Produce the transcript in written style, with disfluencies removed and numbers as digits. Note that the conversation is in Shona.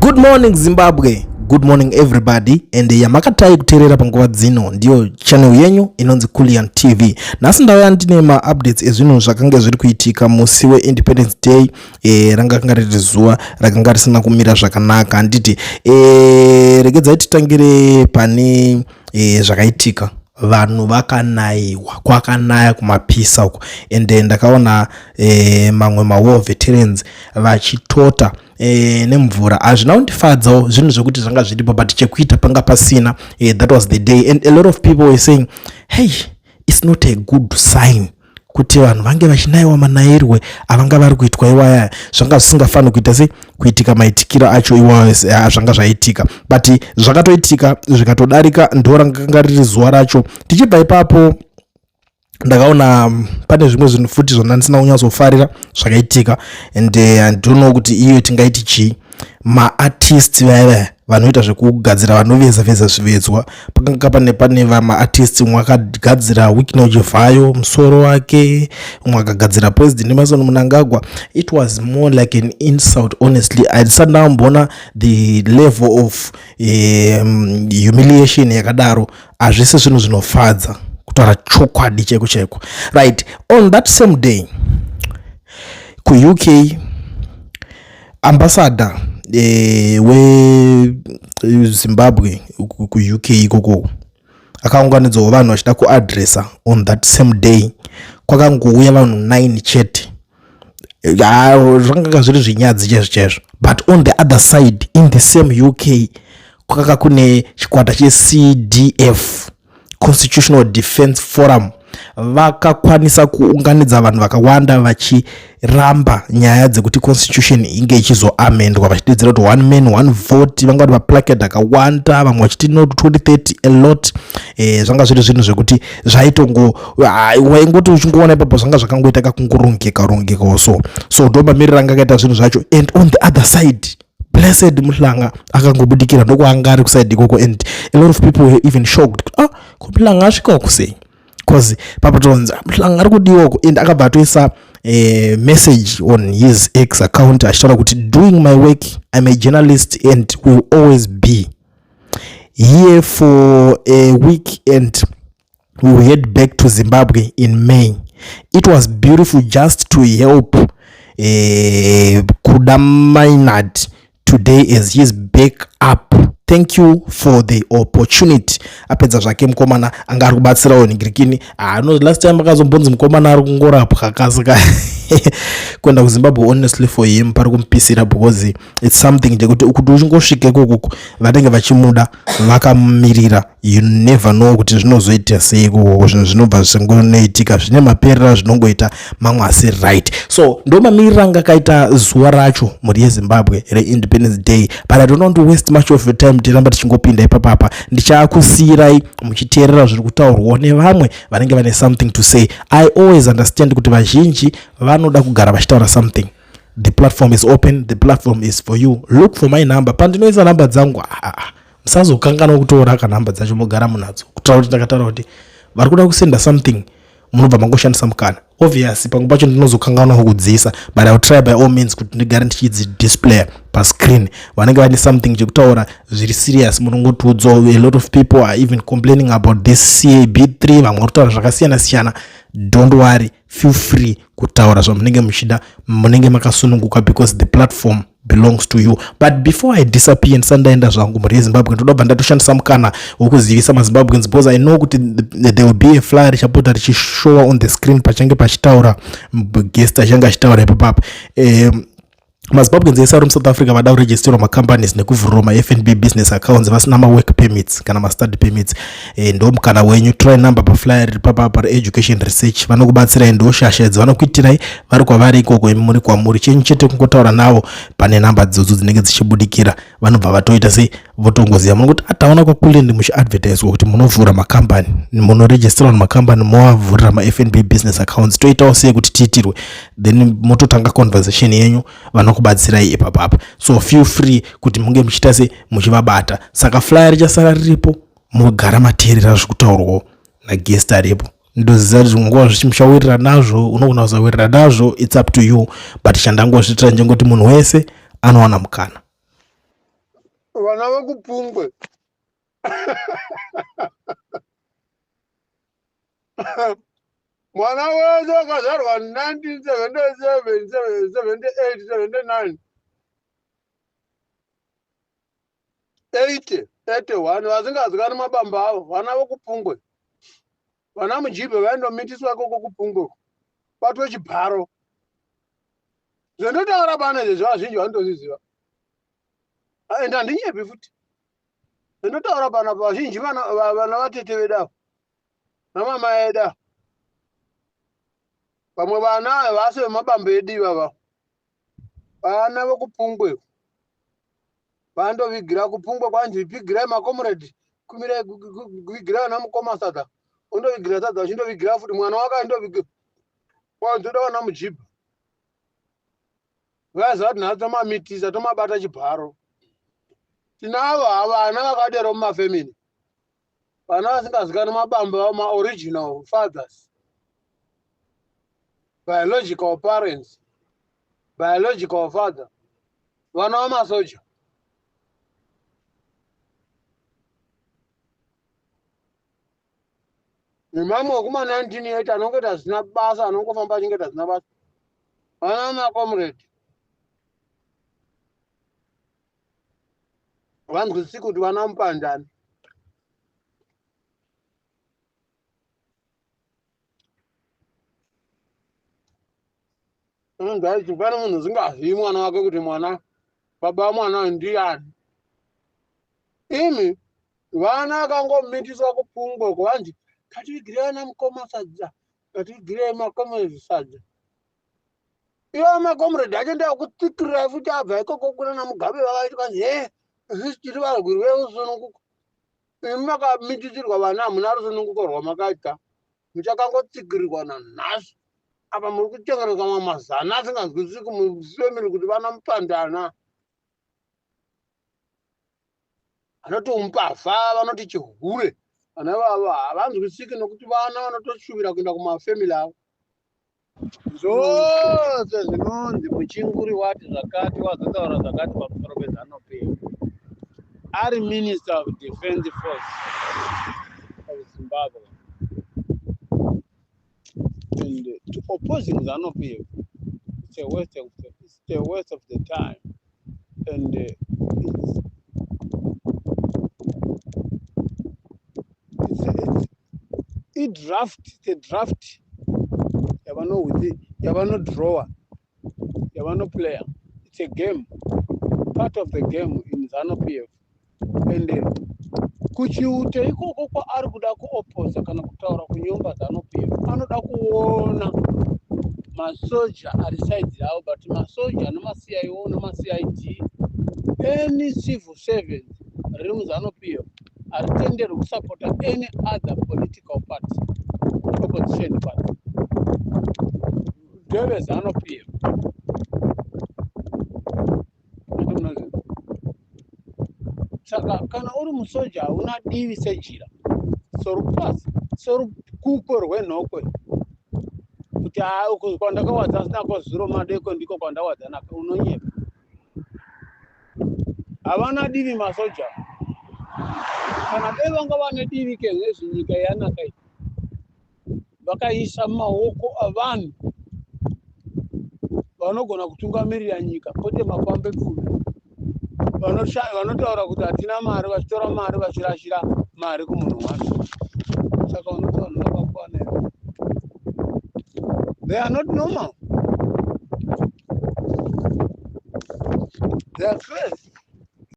Good morning Zimbabwe, good morning everybody, and yamakatai kuterera panguva dzino ndiyo channel yenyu inonzi Kulian TV. Nasi ndauya ndine ma updates ezvinhu zvakanga zviri kuitika musi weIndependence Day, ranga riri zuva rakanga risina kumira zvakanaka. Handiti regedzai titangire pane zvakaitika. Vanhu vakanaiwa, kwakanaya kumapisa uko, ende ndakaona mamwe war veterans vachitota nemvura. Hazvina kundifadzawo zvinhu zvekuti zvanga zviripo, but chekuita panga pasina. That was the day, and a lot of people were saying, hey, it's not a good sign kuti vanhu vange vachinaiwa manairwe avanga vari kuitwa iwaya. Zvanga zvisingafanira kuita se kuitika maitikira acho iwayo zvanga zvaitika, but zvakatoitika zvikatodarika. Ndo ranga riri zuva racho. Tichibva ipapo ndakaona pane zvimwe zvinhu futi zvona ndisina kunyatsofarira zvakaitika, and I don't know kuti iyo tingaiti chii. Ma-artists vaya vanoita zvekugadzira, vanoveza zvivezwa, pakanga pane ma-artists mwakagadzira Wikino Chivayo musoro wake, mwakagadzira President Emmerson Mnangagwa. It was more like an insult, honestly. I decided now mbona the level of humiliation yakadaro hazvisi zvinhu zvinofadza kutaura chokwadi cheko. Right, on that same day ku UK ambassador Zimbabwe ku UK ikoko akaunganidzawo vanhu vachida kuadresa. On that same day kwakangouya vanhu 9 chete. Zvanga zviri zvinyadzi chaizvo. But on the other side, in the same UK, kwakanga kune chikwata cheCDF, Constitutional Defense Forum, vakakwanisa kuunganidza vanhu vakawanda vachiramba nyaya dzekuti constitution inge ichizoamendwa, vachidedzera kuti one man one vote. Vanga vari maplaked akawanda, vamwe vachiti no 2030 a lot. Zvanga zviri zvinhu zvekuti zvaitongo waingoti uchingoona ipapo zvanga zvakangoita kakungorongeka so ndo mamiriro anga akaita zvinhu zvacho. And on the other side, Blessed Mhlanga akangobudikira ndokuanga ari kuside ikoko, and a lot of people were even shocked. Mhlanga asvika kusei, because papatonza Mhlanga ari kudiwoko. And akabva atoisa message on his X account achitaura kuti doing my work, I'm a journalist and will always be here for a week, and we will head back to Zimbabwe in May. It was beautiful just to help Kuda Maynard today as he's back up. Thank you for the opportunity. Apedza zvake mukomana anga ari kubatsirawo ningirikini. Last time akazombonzi mukomana ari kungorapwa kakasika kwenda kuZimbabwe. Honestly for him pari kumpisira, because it's something kuti uchingosvike kokoko vanenge vachimuda vakamirira. You never know kuti zvinozoita sei kokoko, zvinhu zvinobva zvingonoitika zvine maperera zvinongoita mamwe asi right. So ndo mamirira anga akaita zuva racho muri yeZimbabwe reIndependence Day. But I don't want to waste much of your time. Tiramba tichingopinda ipapapa, ndichakusiyirai muchiteerera zviri kutaurwa nevamwe vanenge vane something to say. I always understand kuti vazhinji vanoda kugara vachitaura something. The platform is open, the platform is for you. Look for my number. Pandinoisa namba dzangu, musazokangana kutora kana namba dzacho mogara munadzo, kutaura kuti ndakataura kuti vari kuda kusenda something, munobva mangoshandisa mukana. Obviously pangu pacho ndinozokangana kukudziisa, but I will try by all means kuti ndigare ndichidzi display pa screen. Vanenge vane something chekutaura zviri serious munongotudzo. A lot of people are even complaining about this CAB3, vamwe kutaura zvakasiyana. Don't worry, feel free kutaura zvamunenge muchida, munenge makasununguka, because the platform belongs to you. But before I disappear ndisandaenda zvangu muri yeZimbabwe, ndodobva ndatoshandisa mukana wokuzivisa maZimbabweans, because I know kuti there will be a flyer richapota richishowa on the screen pachange pachitaura guest achange achitaura ipapapa. maZimbabweans ese ari muSouth Africa vada kuregisterwa macompanies nekuvhurwa maFNB business accounts vasina mawork permits kana mastudy permits. Ndo mukana wenyu. Try number paflyer riri papapa reeducation research. Vanokubatsirai, ndo shasha idzi vanokuitirai vari kwavari ikoko muri kwamuri. Chenyu chete kungotaura navo pane namba dzodzo dzinenge dzichibudikira. Vanobva vatoita sei votongoziva. Munoti ataona kwakule ndi muchiadvertise kuti munovhura macompany, munoregisterwa macompany, movhurira maFNB business accounts. Toitawo sei kuti tiitirwe, then mototanga conversation yenyu vanokubatsirai ipapapa. So feel free kuti munge muchita se muchivabata. Saka flyer richasara riripo, mugara mateerera zviri kutaurwawo naguest aripo. Ndoziva kuti nguva zvichimushawirira nazvo, unogona kusawirira nazvo, it's up to you. But chandangozviitira njengoti munhu wese anowana mukana. vana vekupungwe mwana wese wakazvarwa 1977 78 79 81 vasingazikani mabamba avo vana vekupungwe vana mujibhe vaindomitiswa ikoko kupungwe batwe chibharo zvendotaura pano izvezvi vazhinji vanotozviziva ende handinyepi futi zvendotaura pana vazhinji vana vatete vedavo namama eda vamwe vana vasi vemabambo edu ivava vana vekupungwe vandovigira kupungwe kwanzi pigirai makomuredi kuvigirai vana mukoma sadza undovigira sadza uchindovigira futi mwana wako aindovigira wanzoda vana mujibha vaiziva kuti nhasi tomamitisa tomabata chibharo tinavo vana vakadero mumafemini vana vasingazikani mabambo avo maoriginal fathers biological parents biological father vana vamasoja nemamwe wekuma1980 anongeta zvisina basa anongofamba achingeta zvisina basa vana vamakomuredi vanzwisisi kuti vana mupandani anonzi pane munhu usingazivi mwana wake kuti mwana baba mwana ndiani imi vana vakangomitiswa kupungwe kwanzi ngativigirei vana mukoma sadza ngativigirei makomuredi sadza ivo makomuredi acho ndakutsikirirai futi abva ikoko kunana mugabe vakaiti kanzi isusu tiri varwiri veusununguko imi makamitisirwa vana hamuna rusununguko rwamakaita muchakangotsikirirwa nanhasi apa muri kutengereswa mamazana asinganzwisisi mufemili kuti vana mupandana vanoti umbavha vanoti chihure vana ivava havanzwisiki nokuti vana vanotoshuvira kuenda kumafemili avo zvose zvinonzi muchinguri wati zvakati wazotaura zvakati pamusoro peZANU-PF ari minister of defense force of Zimbabwe and to opposing ZANU-PF it's a waste of the time and it's a draft yavano drawer yavano player it's a game part of the game in ZANU-PF and kuchiute ikoko kwaari kuda kuoposa kana kutaura kunyomba ZANU-PF anoda kuona masoja ari side yavo but masoja nemaCIO nemaCID any civil servant riri muZANU-PF haritenderwi kusupporta any other political party opposition party ndeve ZANU-PF saka kana uri musoja hauna divi sejira sorupasi sorukukwe rwenhokwe kuti kwandakawadza sinako zuro madeko ndiko kwandawadza nako unonyepa havana divi masoja kana dai vanga vane divi kezvezvinyika yanaka iyi vakaisa mumaoko avanhu vanogona kutungamirira nyika kwete mapambe pfumi vanotaura kuti hatina mari vachitora mari vachirashira mari kumunhu wacho saka unotaura vakakwana they are not normal they are crazy